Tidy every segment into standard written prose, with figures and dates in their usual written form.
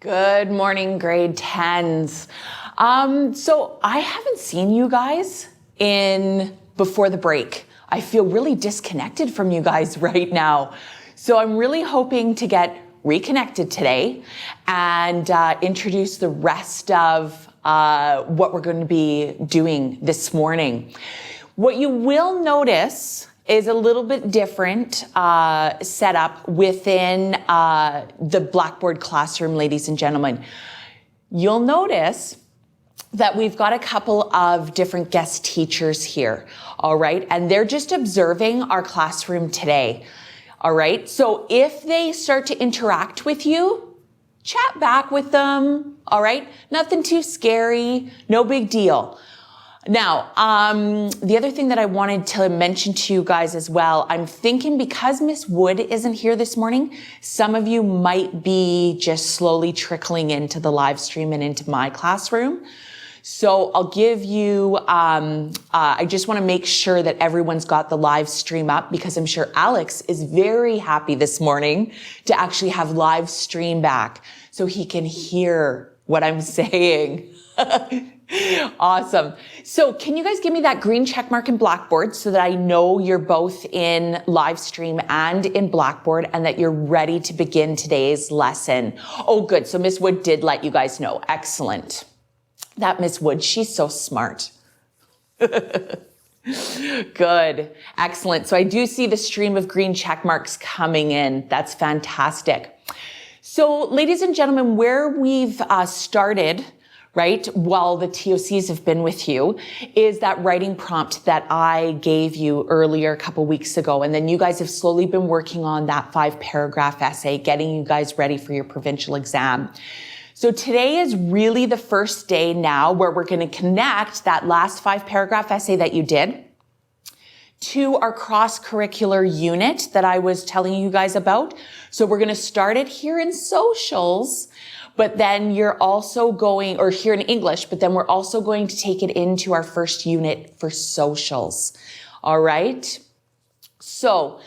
Good morning, grade 10s. So I haven't seen you guys before the break. I feel really disconnected from you guys right now. So I'm really hoping to get reconnected today and introduce the rest of what we're going to be doing this morning. What you will notice is a little bit different setup within the Blackboard classroom, ladies and gentlemen. You'll notice that we've got a couple of different guest teachers here, all right? And they're just observing our classroom today, all right? So if they start to interact with you, chat back with them, all right? Nothing too scary, no big deal. Now, the other thing that I wanted to mention to you guys as well, I'm thinking because Miss Wood isn't here this morning, some of you might be just slowly trickling into the live stream and into my classroom. So I'll give you, I just want to make sure that everyone's got the live stream up because I'm sure Alex is very happy this morning to actually have live stream back so he can hear what I'm saying. Awesome. So can you guys give me that green check mark in Blackboard so that I know you're both in live stream and in Blackboard and that you're ready to begin today's lesson? Oh, good. So Miss Wood did let you guys know. Excellent. That Miss Wood, she's so smart. Good. Excellent. So I do see the stream of green check marks coming in. That's fantastic. So ladies and gentlemen, where we've started, right, while the TOCs have been with you, is that writing prompt that I gave you earlier a couple weeks ago. And then you guys have slowly been working on that 5-paragraph essay, getting you guys ready for your provincial exam. So today is really the first day now where we're going to connect that last 5-paragraph essay that you did to our cross-curricular unit that I was telling you guys about. So we're going to start it here in socials, but then you're also going, or here in English, but then we're also going to take it into our first unit for socials. All right. So,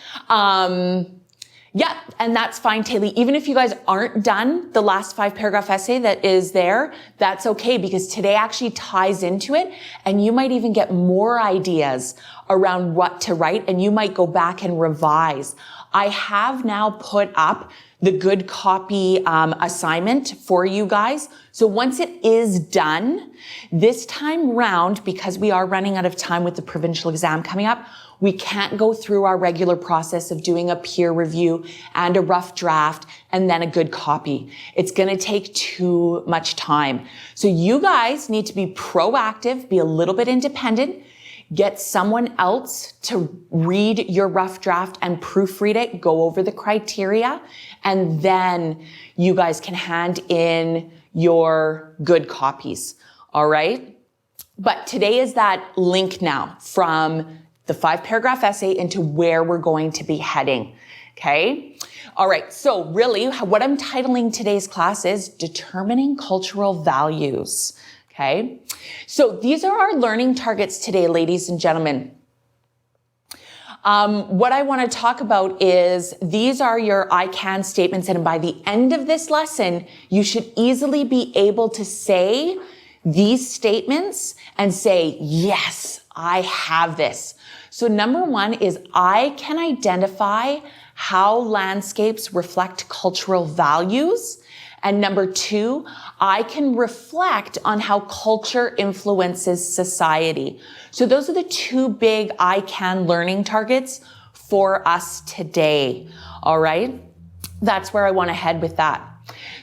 yeah, and that's fine, Taylor. Even if you guys aren't done the last 5-paragraph essay that is there, that's okay because today actually ties into it and you might even get more ideas around what to write and you might go back and revise. I have now put up the good copy assignment for you guys. So once it is done, this time round, because we are running out of time with the provincial exam coming up, we can't go through our regular process of doing a peer review and a rough draft and then a good copy. It's going to take too much time. So you guys need to be proactive, be a little bit independent, get someone else to read your rough draft and proofread it, go over the criteria, and then you guys can hand in your good copies. All right? But today is that link now from the 5-paragraph essay into where we're going to be heading. Okay? All right. So really what I'm titling today's class is Determining Cultural Values. Okay? So these are our learning targets today, ladies and gentlemen. What I want to talk about is these are your I can statements. And by the end of this lesson, you should easily be able to say these statements and say, yes, I have this. So number one is I can identify how landscapes reflect cultural values. And number two, I can reflect on how culture influences society. So those are the two big I can learning targets for us today. All right. That's where I want to head with that.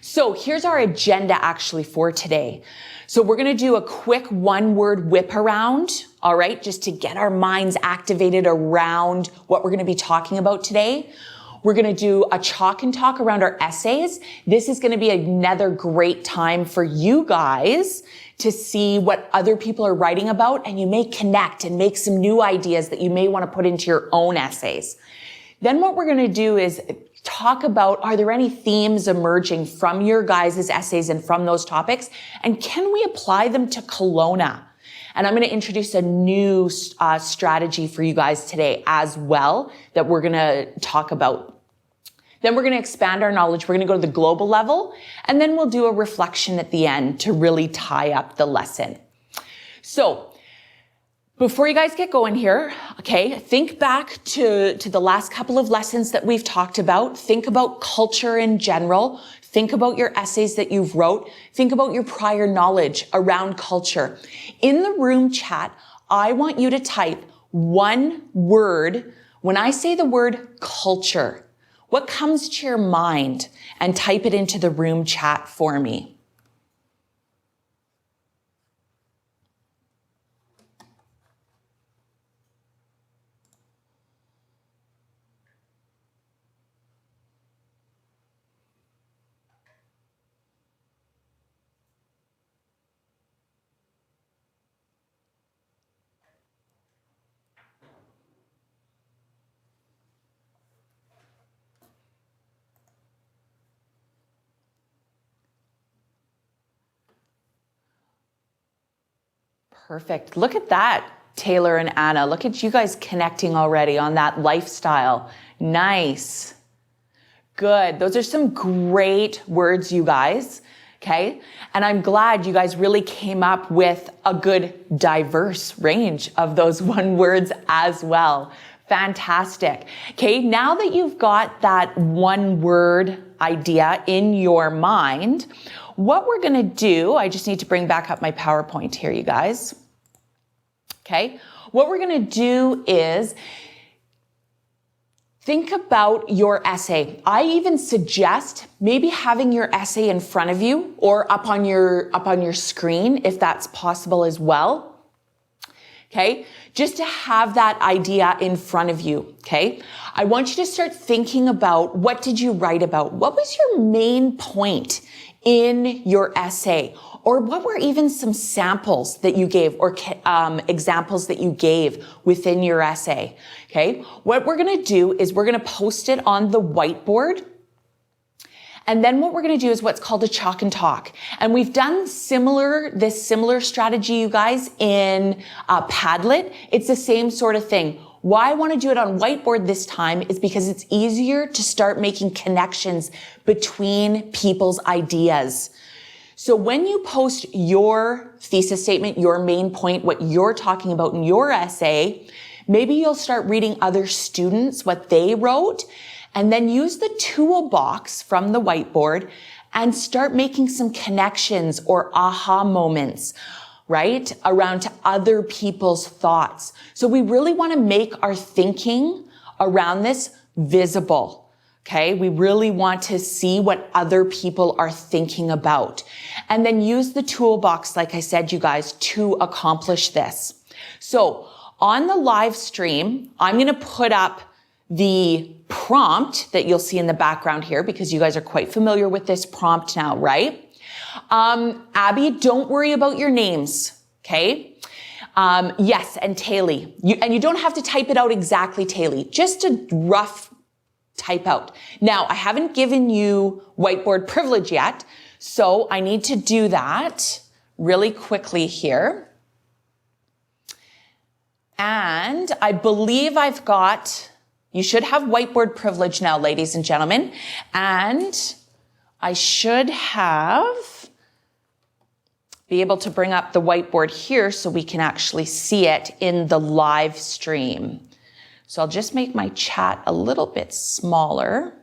So here's our agenda actually for today. So we're going to do a quick 1-word whip around. All right. Just to get our minds activated around what we're going to be talking about today. We're going to do a chalk and talk around our essays. This is going to be another great time for you guys to see what other people are writing about, and you may connect and make some new ideas that you may want to put into your own essays. Then what we're going to do is talk about, are there any themes emerging from your guys' essays and from those topics? And can we apply them to Kelowna? And I'm going to introduce a new strategy for you guys today as well that we're going to talk about. Then we're going to expand our knowledge. We're going to go to the global level, and then we'll do a reflection at the end to really tie up the lesson. So before you guys get going here, okay, think back to the last couple of lessons that we've talked about. Think about culture in general. Think about your essays that you've wrote. Think about your prior knowledge around culture. In the room chat, I want you to type one word. When I say the word culture, what comes to your mind? And type it into the room chat for me. Perfect. Look at that, Taylor and Anna. Look at you guys connecting already on that lifestyle. Nice. Good. Those are some great words, you guys. Okay. And I'm glad you guys really came up with a good diverse range of those one words as well. Fantastic. Okay. Now that you've got that one word idea in your mind, what we're going to do, I just need to bring back up my PowerPoint here, you guys. Okay. What we're going to do is think about your essay. I even suggest maybe having your essay in front of you or up on your screen if that's possible as well. Okay? Just to have that idea in front of you, okay? I want you to start thinking about what did you write about? What was your main point in your essay? Or what were even some samples that you gave or examples that you gave within your essay? Okay. What we're going to do is we're going to post it on the whiteboard. And then what we're going to do is what's called a chalk and talk. And we've done this similar strategy, you guys, in Padlet. It's the same sort of thing. Why I want to do it on whiteboard this time is because it's easier to start making connections between people's ideas. So when you post your thesis statement, your main point, what you're talking about in your essay, maybe you'll start reading other students, what they wrote, and then use the toolbox from the whiteboard and start making some connections or aha moments, right, around to other people's thoughts. So we really want to make our thinking around this visible. Okay, we really want to see what other people are thinking about. And then use the toolbox, like I said, you guys, to accomplish this. So on the live stream, I'm going to put up the prompt that you'll see in the background here because you guys are quite familiar with this prompt now, right? Abby, don't worry about your names, okay? Yes, and Taylor. You don't have to type it out exactly, Taylor. Just a rough type out. Now, I haven't given you whiteboard privilege yet, so I need to do that really quickly here. And I believe you should have whiteboard privilege now, ladies and gentlemen. And I should be able to bring up the whiteboard here so we can actually see it in the live stream. So I'll just make my chat a little bit smaller.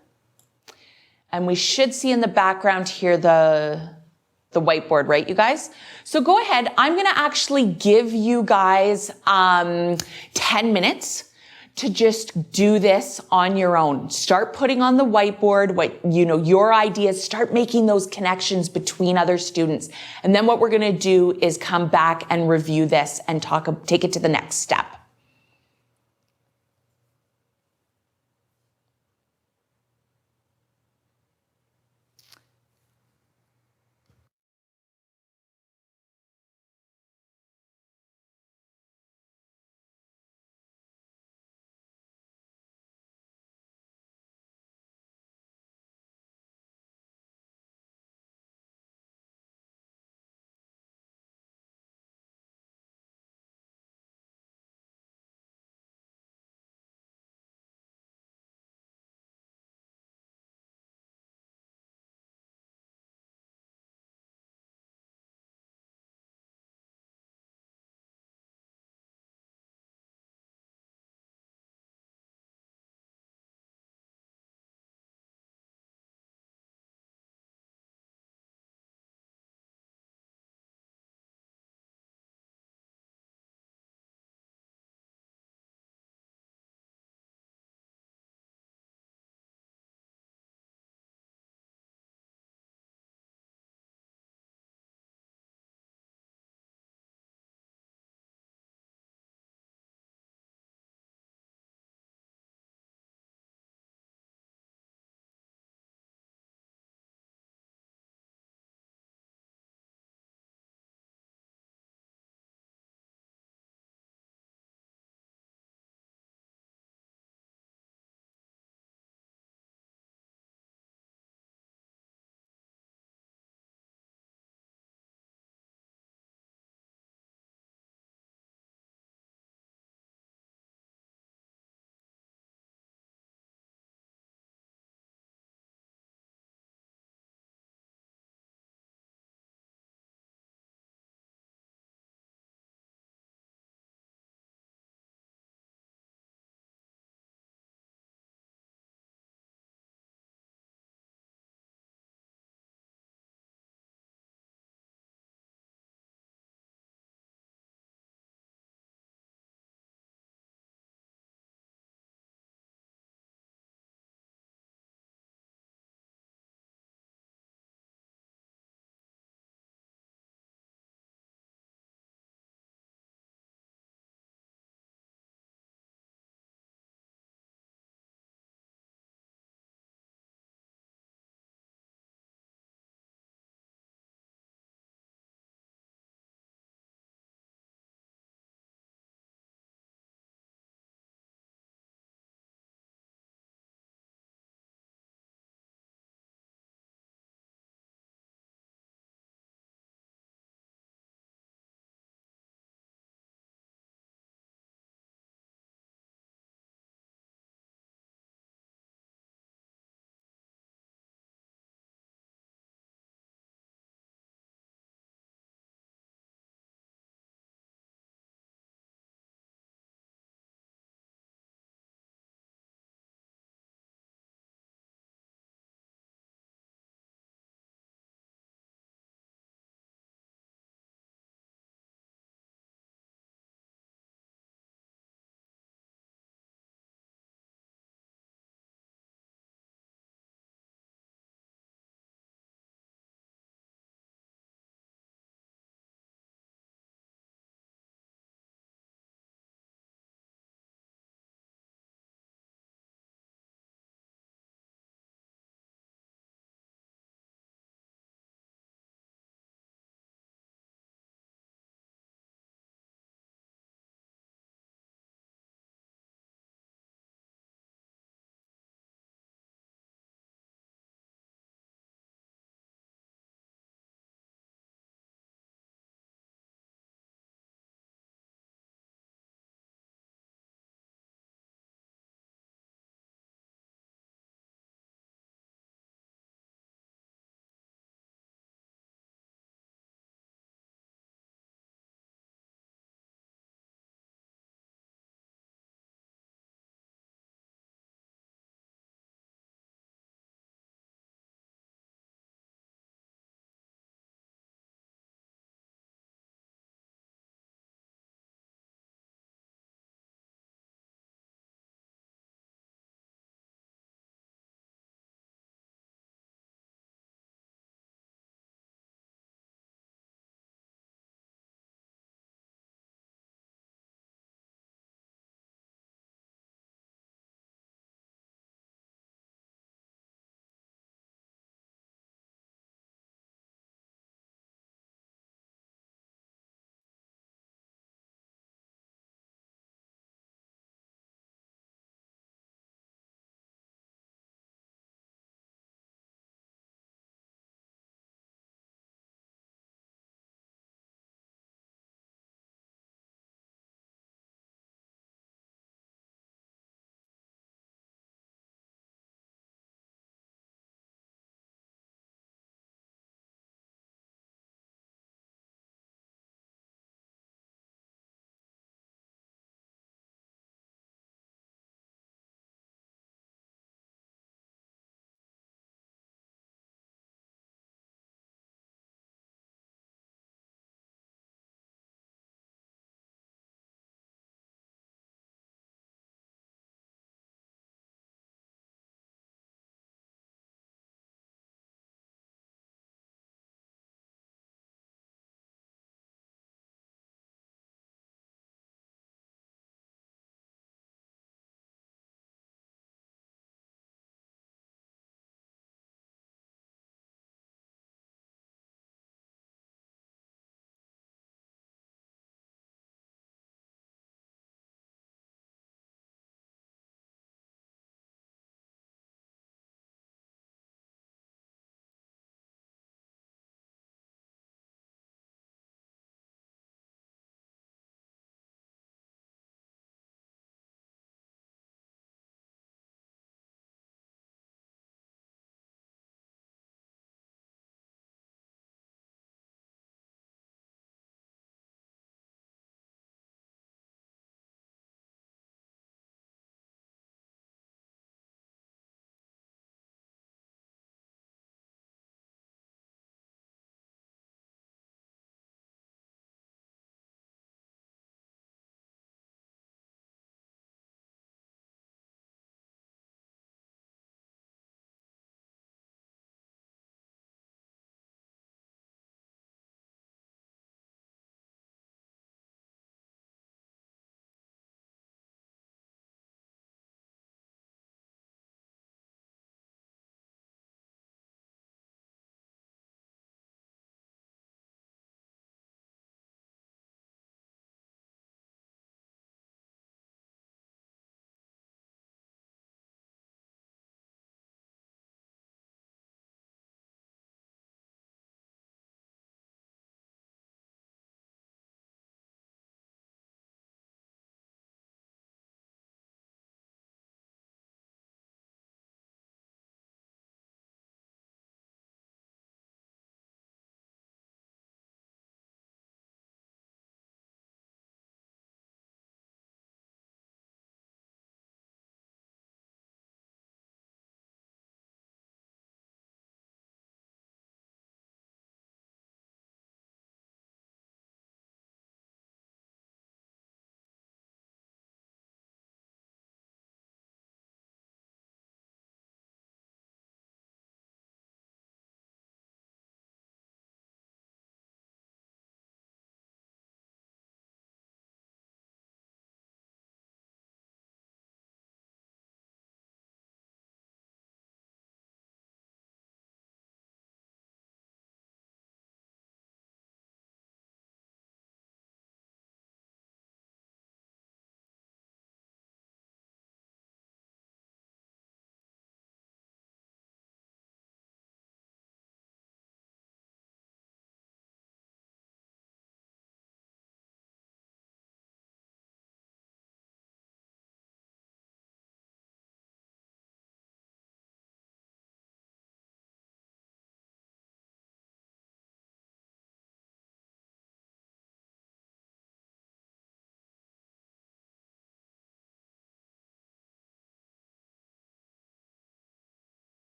And we should see in the background here the whiteboard, right, you guys? So go ahead. I'm going to actually give you guys 10 minutes to just do this on your own. Start putting on the whiteboard your ideas, start making those connections between other students. And then what we're going to do is come back and review this and take it to the next step.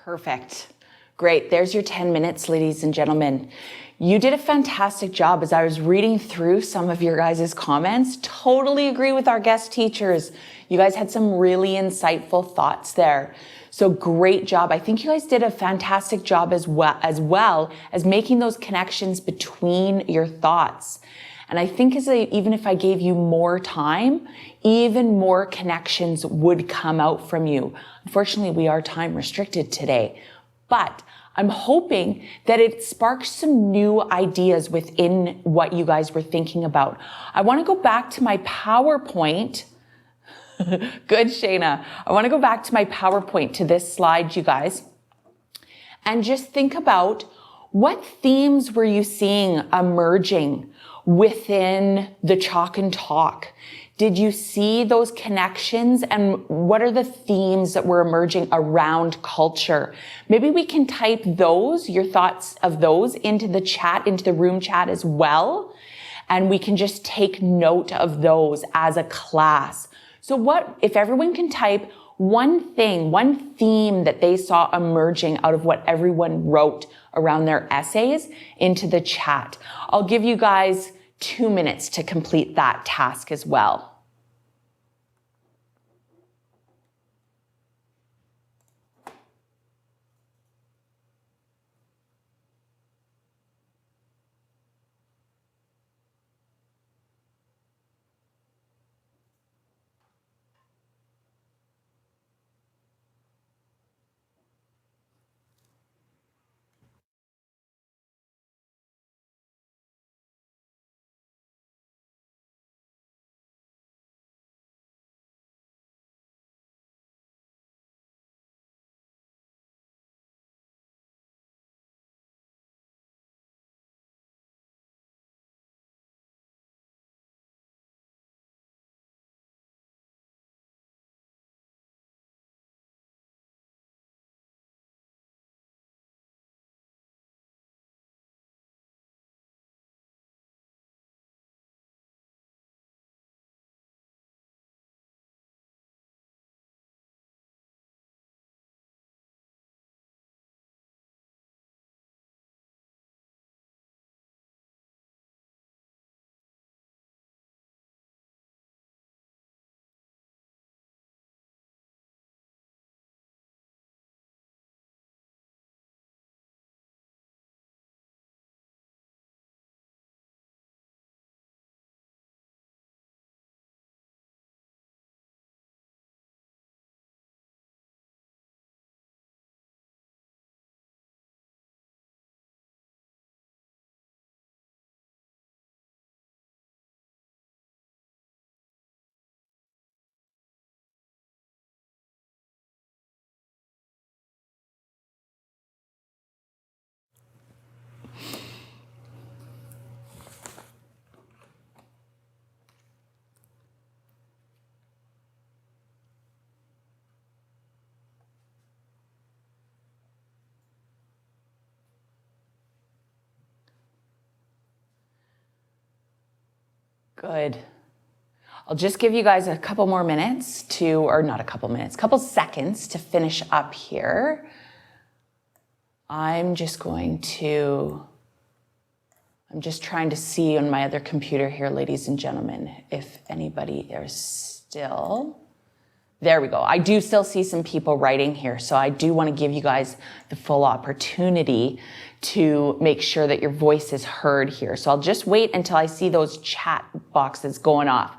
Perfect. Great. There's your 10 minutes, ladies and gentlemen. You did a fantastic job. As I was reading through some of your guys' comments, totally agree with our guest teachers. You guys had some really insightful thoughts there. So great job. I think you guys did a fantastic job as well as making those connections between your thoughts. And I think even if I gave you more time, even more connections would come out from you. Unfortunately, we are time restricted today, but I'm hoping that it sparks some new ideas within what you guys were thinking about. I want to go back to my PowerPoint. Good, Shayna. I want to go back to my PowerPoint, to this slide, you guys, and just think about what themes were you seeing emerging within the Chalk and Talk? Did you see those connections, and what are the themes that were emerging around culture? Maybe we can type those, your thoughts of those, into the chat, into the room chat as well. And we can just take note of those as a class. So what, if everyone can type one thing, one theme that they saw emerging out of what everyone wrote around their essays into the chat. I'll give you guys 2 minutes to complete that task as well. Good. I'll just give you guys a couple more minutes or not a couple minutes, couple seconds to finish up here. I'm just trying to see on my other computer here, ladies and gentlemen, if anybody is still. There we go. I do still see some people writing here, so I do want to give you guys the full opportunity to make sure that your voice is heard here. So I'll just wait until I see those chat boxes going off.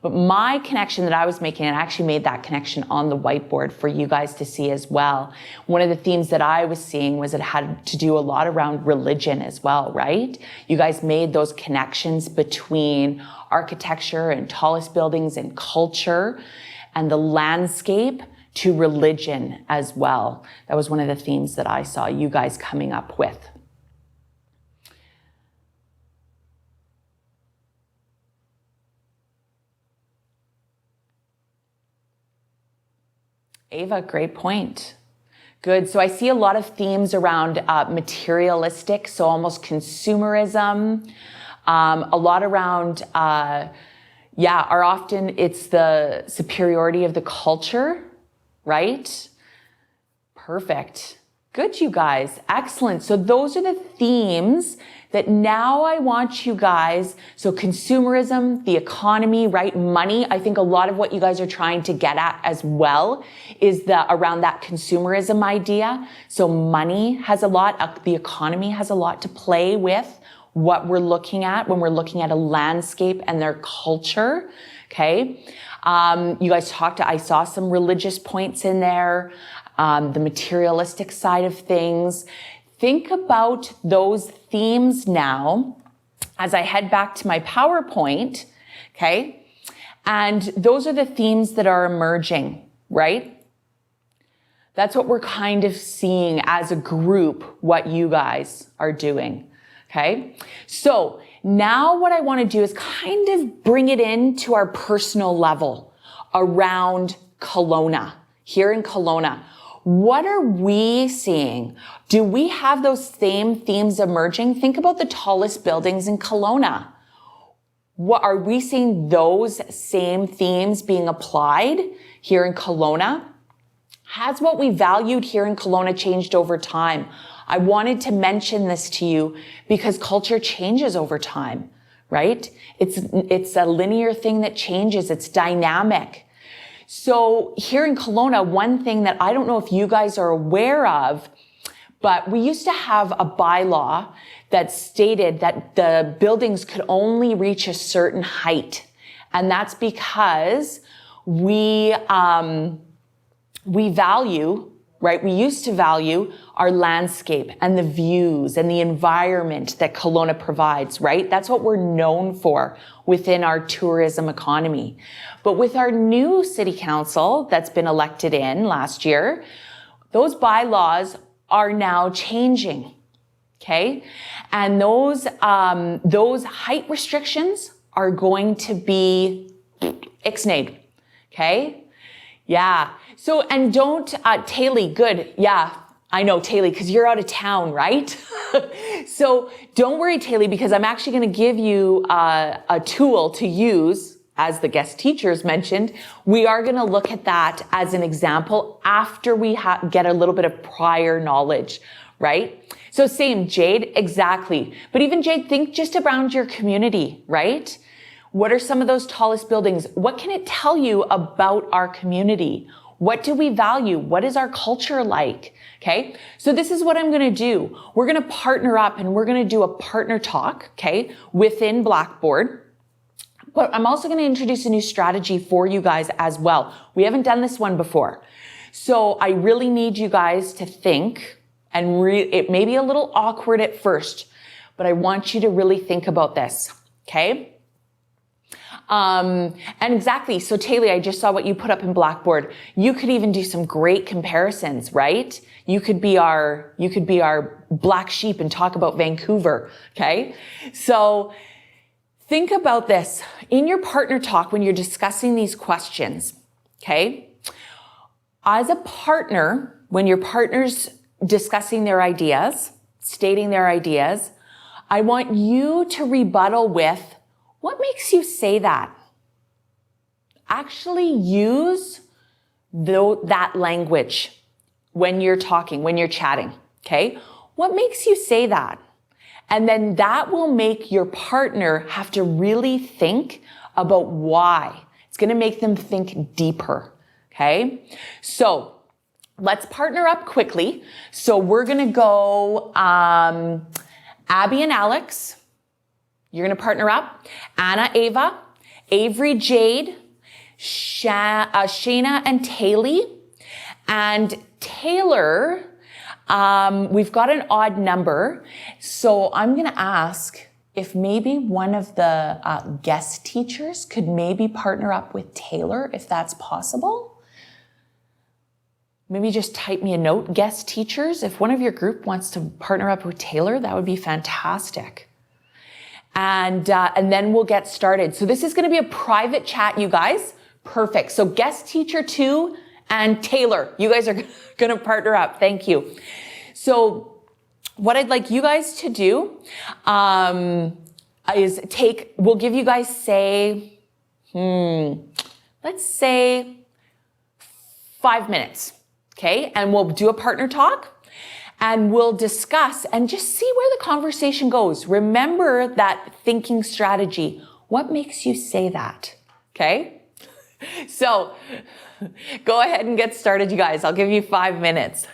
But my connection that I was making, and I actually made that connection on the whiteboard for you guys to see as well. One of the themes that I was seeing was it had to do a lot around religion as well, right? You guys made those connections between architecture and tallest buildings and culture and the landscape to religion as well. That was one of the themes that I saw you guys coming up with. Ava, great point. Good. So I see a lot of themes around materialistic, so almost consumerism, a lot around, often it's the superiority of the culture, right? Perfect. Good, you guys. Excellent. So those are the themes that now I want you guys. So consumerism, the economy, right? Money. I think a lot of what you guys are trying to get at as well is around that consumerism idea. So money has a lot, the economy has a lot to play with what we're looking at when we're looking at a landscape and their culture. Okay. You guys I saw some religious points in there, the materialistic side of things. Think about those themes now as I head back to my PowerPoint, okay? And those are the themes that are emerging, right? That's what we're kind of seeing as a group, what you guys are doing, okay? So now what I want to do is kind of bring it into our personal level around Kelowna, here in Kelowna. What are we seeing? Do we have those same themes emerging? Think about the tallest buildings in Kelowna. What are we seeing those same themes being applied here in Kelowna? Has what we valued here in Kelowna changed over time? I wanted to mention this to you because culture changes over time, right? It's a linear thing that changes. It's dynamic. So here in Kelowna, one thing that I don't know if you guys are aware of, but we used to have a bylaw that stated that the buildings could only reach a certain height. And that's because we value, right? We used to value our landscape and the views and the environment that Kelowna provides, right? That's what we're known for within our tourism economy. But with our new city council that's been elected in last year, those bylaws are now changing, okay? And those height restrictions are going to be ixnayed, okay? Yeah. So, and don't, Taylor, good. Yeah, I know, Taylor, because you're out of town, right? So don't worry, Taylor, because I'm actually going to give you a tool to use, as the guest teachers mentioned. We are going to look at that as an example after we get a little bit of prior knowledge, right? So same, Jade, exactly. But even Jade, think just around your community, right? What are some of those tallest buildings? What can it tell you about our community? What do we value? What is our culture like? Okay. So this is what I'm going to do. We're going to partner up and we're going to do a partner talk, okay, within Blackboard. But I'm also going to introduce a new strategy for you guys as well. We haven't done this one before. So I really need you guys to think, and it may be a little awkward at first, but I want you to really think about this. Okay. And exactly. So Taylor, I just saw what you put up in Blackboard. You could even do some great comparisons, right? You could be our black sheep and talk about Vancouver. Okay. So think about this in your partner talk when you're discussing these questions. Okay. As a partner, when your partner's discussing their ideas, stating their ideas, I want you to rebuttal with, what makes you say that? Actually use that language when you're talking, when you're chatting, okay? What makes you say that? And then that will make your partner have to really think about why. It's going to make them think deeper, okay? So let's partner up quickly. So we're going to go Abby and Alex. You're going to partner up. Anna, Ava, Avery, Jade, Shayna, and Taylor. And Taylor, we've got an odd number. So I'm going to ask if maybe one of the guest teachers could maybe partner up with Taylor, if that's possible. Maybe just type me a note, guest teachers. If one of your group wants to partner up with Taylor, that would be fantastic. And then we'll get started. So this is going to be a private chat, you guys. Perfect. So guest teacher 2 and Taylor, you guys are going to partner up. Thank you. So what I'd like you guys to do is we'll give you guys say, let's say 5 minutes. Okay. And we'll do a partner talk. and we'll discuss and just see where the conversation goes. Remember that thinking strategy. What makes you say that? Okay? So go ahead and get started, you guys. I'll give you 5 minutes.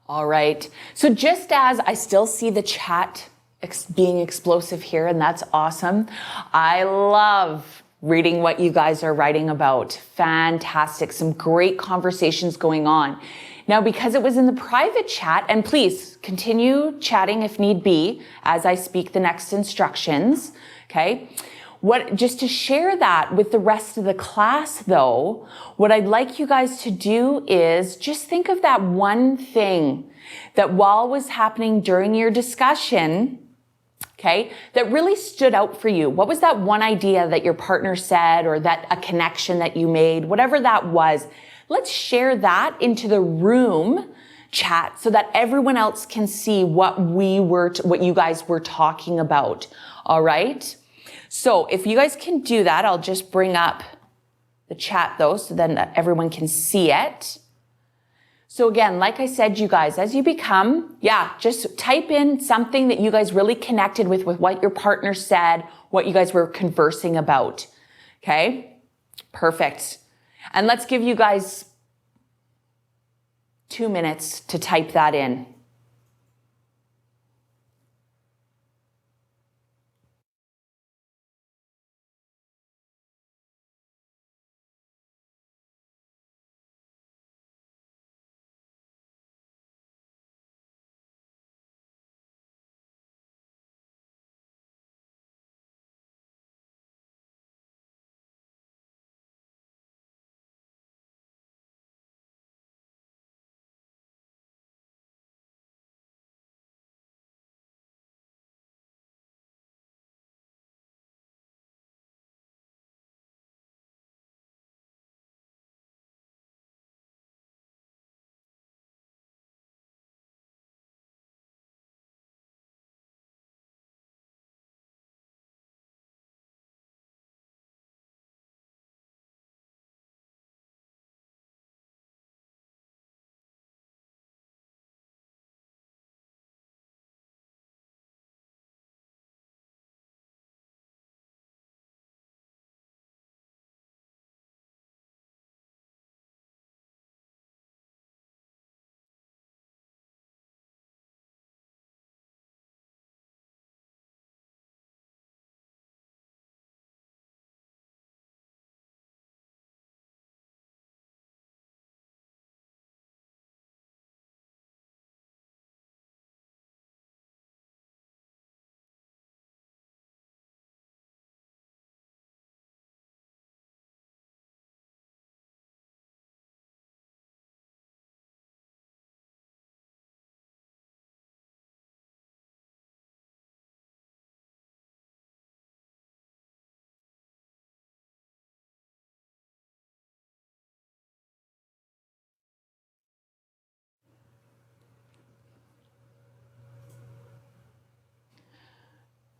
All right. So just as I still see the chat being explosive here, and that's awesome. I love reading what you guys are writing about. Fantastic. Some great conversations going on. Now, because it was in the private chat, and please continue chatting if need be as I speak the next instructions, okay? Just to share that with the rest of the class though, what I'd like you guys to do is just think of that one thing that while was happening during your discussion, okay, that really stood out for you. What was that one idea that your partner said, or that a connection that you made, whatever that was? Let's share that into the room chat so that everyone else can see what you guys were talking about. All right. So if you guys can do that, I'll just bring up the chat though, so then everyone can see it. So again, like I said, you guys, as you become, just type in something that you guys really connected with what your partner said, what you guys were conversing about. Okay, perfect. And let's give you guys 2 minutes to type that in.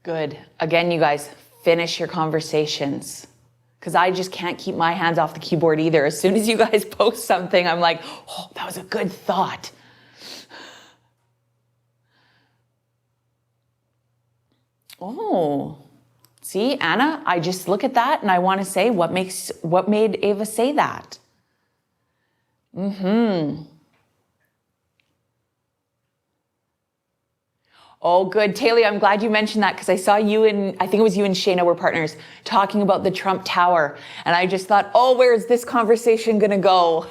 Good. Again, you guys, finish your conversations, because I just can't keep my hands off the keyboard either. As soon as you guys post something, I'm like, oh, that was a good thought. Oh, see, Anna, I just look at that and I want to say, what made Ava say that? Oh, good. Taylor, I'm glad you mentioned that, because I saw you and I think it was you and Shayna were partners talking about the Trump Tower. And I just thought, oh, where is this conversation going to go?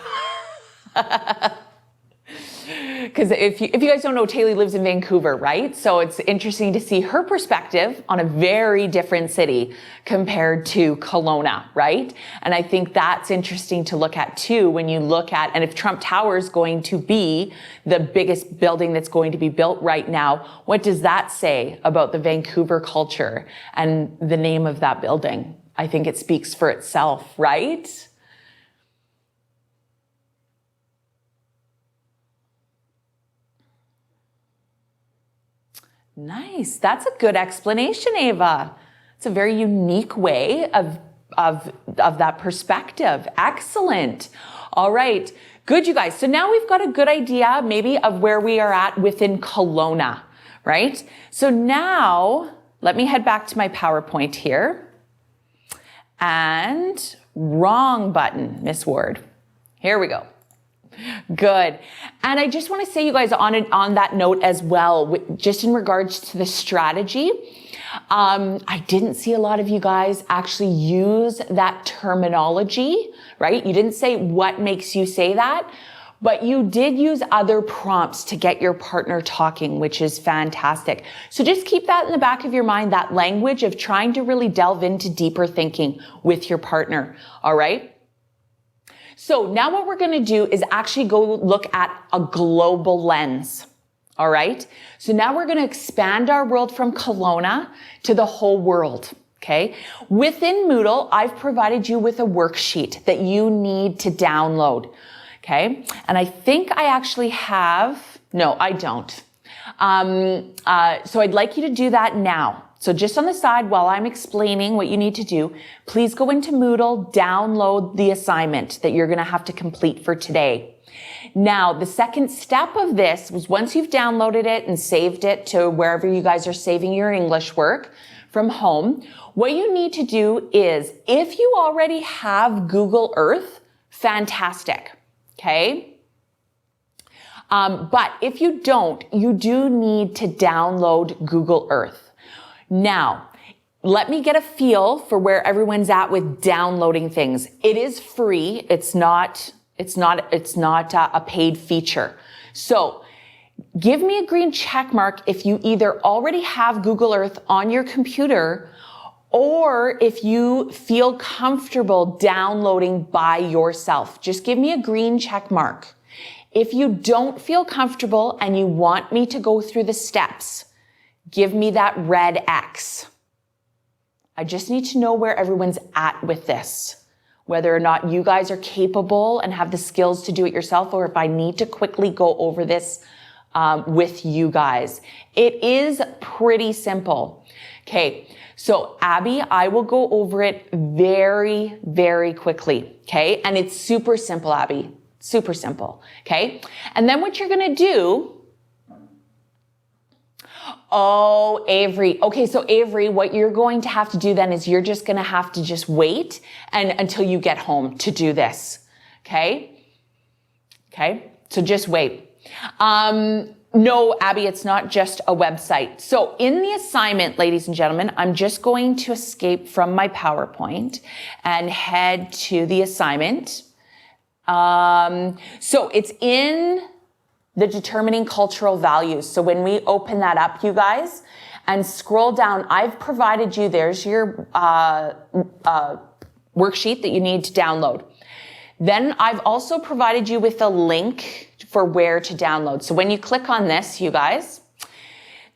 Because if you guys don't know, Taylor lives in Vancouver, right? So it's interesting to see her perspective on a very different city compared to Kelowna, right? And I think that's interesting to look at too, when you look at, and if Trump Tower is going to be the biggest building that's going to be built right now, what does that say about the Vancouver culture and the name of that building? I think it speaks for itself, right? Nice. That's a good explanation, Ava. It's a very unique way of that perspective. Excellent. All right. Good, you guys. So now we've got a good idea maybe of where we are at within Kelowna, right? So now let me head back to my PowerPoint here. And wrong button, Miss Ward. Here we go. Good. And I just want to say, you guys, on that note as well, just in regards to the strategy, I didn't see a lot of you guys actually use that terminology, right? You didn't say what makes you say that, but you did use other prompts to get your partner talking, which is fantastic. So just keep that in the back of your mind, that language of trying to really delve into deeper thinking with your partner. All right. So now what we're going to do is actually go look at a global lens. All right. So now we're going to expand our world from Kelowna to the whole world. Okay. Within Moodle, I've provided you with a worksheet that you need to download. Okay. And I think I actually have, no, I don't. So I'd like you to do that now. So just on the side, while I'm explaining what you need to do, please go into Moodle, download the assignment that you're going to have to complete for today. Now, the second step of this was once you've downloaded it and saved it to wherever you guys are saving your English work from home, what you need to do is, if you already have Google Earth, fantastic. Okay. But if you don't, you do need to download Google Earth. Now, let me get a feel for where everyone's at with downloading things. It is free. It's not a paid feature. So give me a green check mark if you either already have Google Earth on your computer or if you feel comfortable downloading by yourself. Just give me a green check mark. If you don't feel comfortable and you want me to go through the steps, give me that red X. I just need to know where everyone's at with this, whether or not you guys are capable and have the skills to do it yourself, or if I need to quickly go over this with you guys. It is pretty simple. Okay. So Abby, I will go over it very, very quickly. Okay. And it's super simple, Abby. Super simple. Okay. And then what you're going to do. Oh, Avery. Okay. So Avery, what you're going to have to do then is you're just going to have to just wait until you get home to do this. Okay. Okay. So just wait. No, Abby, it's not just a website. So in the assignment, ladies and gentlemen, I'm just going to escape from my PowerPoint and head to the assignment. So it's in the determining cultural values. So when we open that up, you guys, and scroll down, I've provided you, there's your worksheet that you need to download. Then I've also provided you with a link for where to download. So when you click on this, you guys,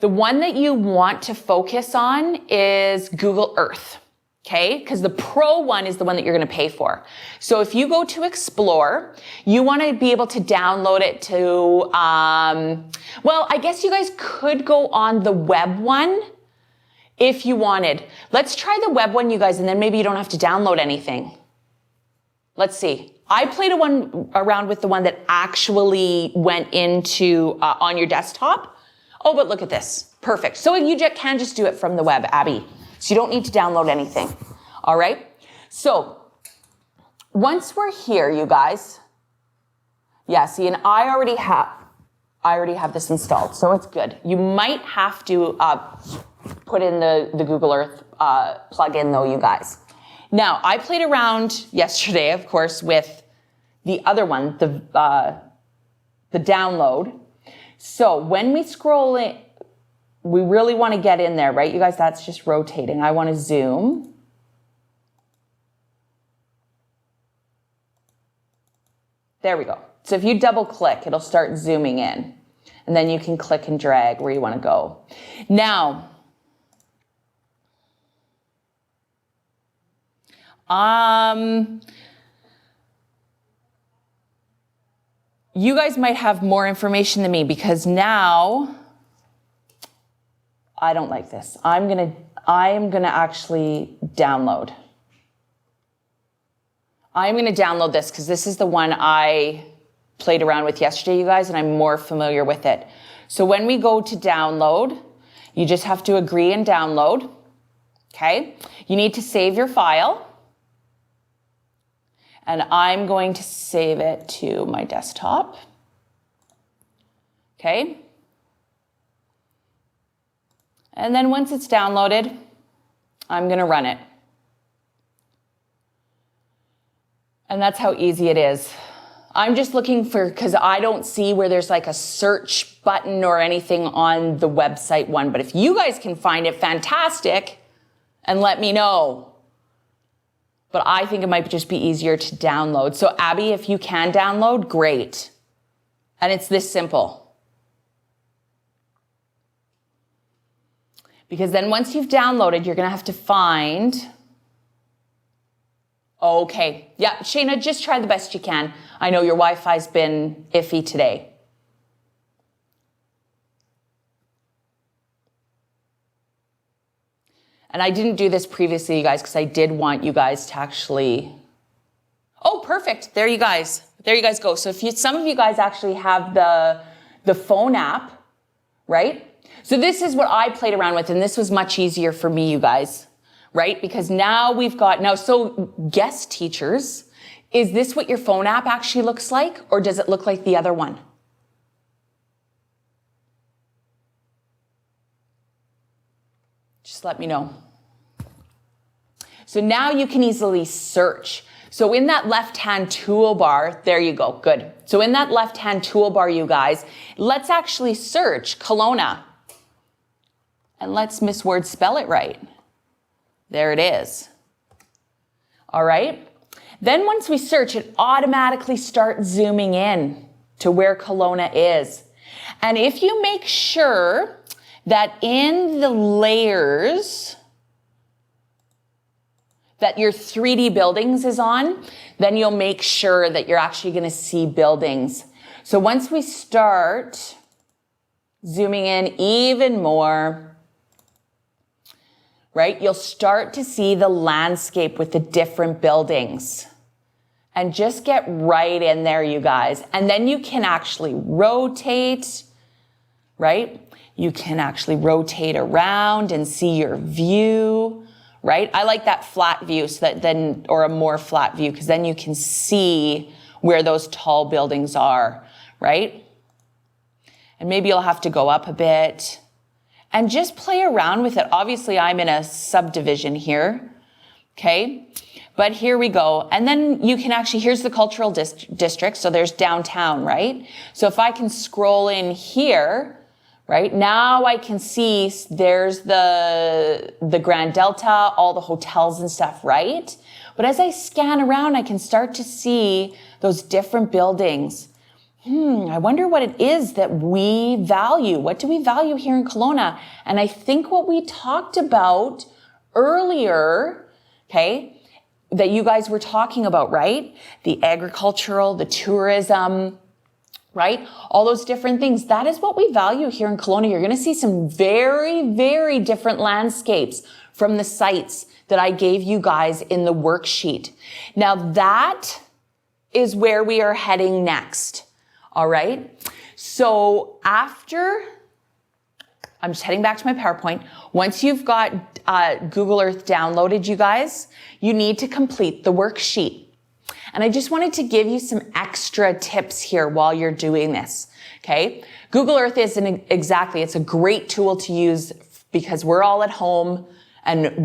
the one that you want to focus on is Google Earth. Okay. Because the pro one is the one that you're going to pay for. So if you go to Explore, you want to be able to download it to, well, I guess you guys could go on the web one if you wanted. Let's try the web one, you guys, and then maybe you don't have to download anything. Let's see. I played around with the one that actually went into on your desktop. Oh, but look at this. Perfect. So you can just do it from the web, Abby. So you don't need to download anything. All right. So once we're here, you guys. Yeah, see, and I already have this installed, so it's good. You might have to put in the Google Earth plugin though, you guys. Now, I played around yesterday, of course, with the other one, the download. So when we scroll in, we really want to get in there, right? You guys, that's just rotating. I want to zoom. There we go. So if you double click, it'll start zooming in. And then you can click and drag where you want to go. Now, you guys might have more information than me because now I don't like this. I am gonna actually download. I'm gonna download this because this is the one I played around with yesterday, you guys, and I'm more familiar with it. So when we go to download, you just have to agree and download. Okay. You need to save your file. And I'm going to save it to my desktop. Okay. And then once it's downloaded, I'm going to run it. And that's how easy it is. I'm just looking for, because I don't see where there's like a search button or anything on the website one. But if you guys can find it, fantastic, and let me know. But I think it might just be easier to download. So Abby, if you can download, great. And it's this simple. Because then once you've downloaded, you're going to have to find... Okay. Yeah, Shayna, just try the best you can. I know your Wi-Fi's been iffy today. And I didn't do this previously, you guys, because I did want you guys to actually... Oh, perfect. There you guys go. So if some of you guys actually have the phone app, right? So this is what I played around with, and this was much easier for me, you guys. Right? Because now we've got, so guest teachers, is this what your phone app actually looks like? Or does it look like the other one? Just let me know. So now you can easily search. So in that left-hand toolbar, there you go, good. So in that left-hand toolbar, you guys, let's actually search Kelowna. And let's Miss Word spell it right. There it is. All right. Then once we search, it automatically starts zooming in to where Kelowna is. And if you make sure that in the layers that your 3D buildings is on, then you'll make sure that you're actually going to see buildings. So once we start zooming in even more, right, you'll start to see the landscape with the different buildings. And just get right in there, you guys. And then you can actually rotate, right? You can actually rotate around and see your view, right? I like that flat view, so that then, or a more flat view, because then you can see where those tall buildings are, right? And maybe you'll have to go up a bit. And just play around with it. Obviously, I'm in a subdivision here, okay? But here we go. And then you can actually, here's the cultural district. So there's downtown, right? So if I can scroll in here, right? Now I can see there's the Grand Delta, all the hotels and stuff, right? But as I scan around, I can start to see those different buildings. I wonder what it is that we value. What do we value here in Kelowna? And I think what we talked about earlier, okay, that you guys were talking about, right? The agricultural, the tourism, right? All those different things. That is what we value here in Kelowna. You're going to see some very, very different landscapes from the sites that I gave you guys in the worksheet. Now that is where we are heading next. All right. So after, I'm just heading back to my PowerPoint. Once you've got Google Earth downloaded, you guys, you need to complete the worksheet. And I just wanted to give you some extra tips here while you're doing this. Okay. Google Earth is it's a great tool to use because we're all at home and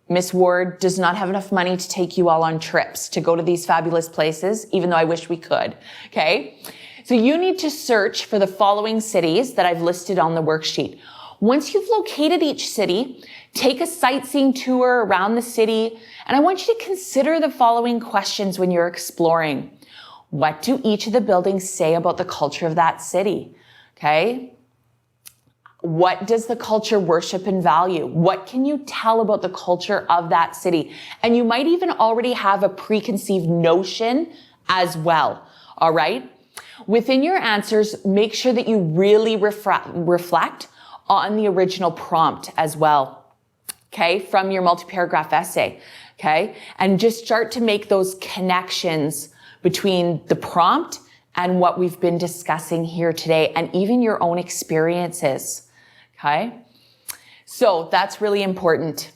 Miss Ward does not have enough money to take you all on trips to go to these fabulous places, even though I wish we could. Okay. So you need to search for the following cities that I've listed on the worksheet. Once you've located each city, take a sightseeing tour around the city. And I want you to consider the following questions when you're exploring. What do each of the buildings say about the culture of that city? Okay. What does the culture worship and value? What can you tell about the culture of that city? And you might even already have a preconceived notion as well. All right. Within your answers, make sure that you really reflect on the original prompt as well. Okay. From your multi-paragraph essay. Okay. And just start to make those connections between the prompt and what we've been discussing here today, and even your own experiences. Okay. So that's really important.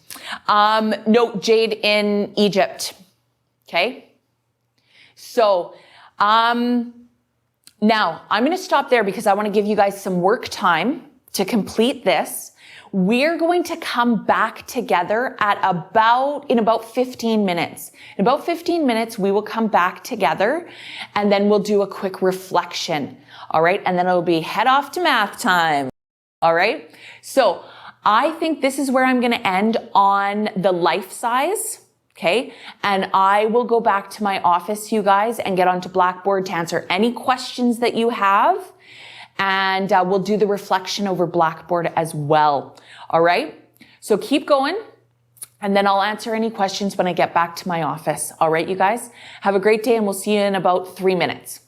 Note Jade in Egypt. Okay. So, now I'm going to stop there because I want to give you guys some work time to complete this. We're going to come back together in about 15 minutes. In about 15 minutes, we will come back together and then we'll do a quick reflection. All right. And then it'll be head off to math time. All right. So I think this is where I'm going to end on the life size. Okay. And I will go back to my office, you guys, and get onto Blackboard to answer any questions that you have. And we'll do the reflection over Blackboard as well. All right. So keep going. And then I'll answer any questions when I get back to my office. All right, you guys. Have a great day and we'll see you in about 3 minutes.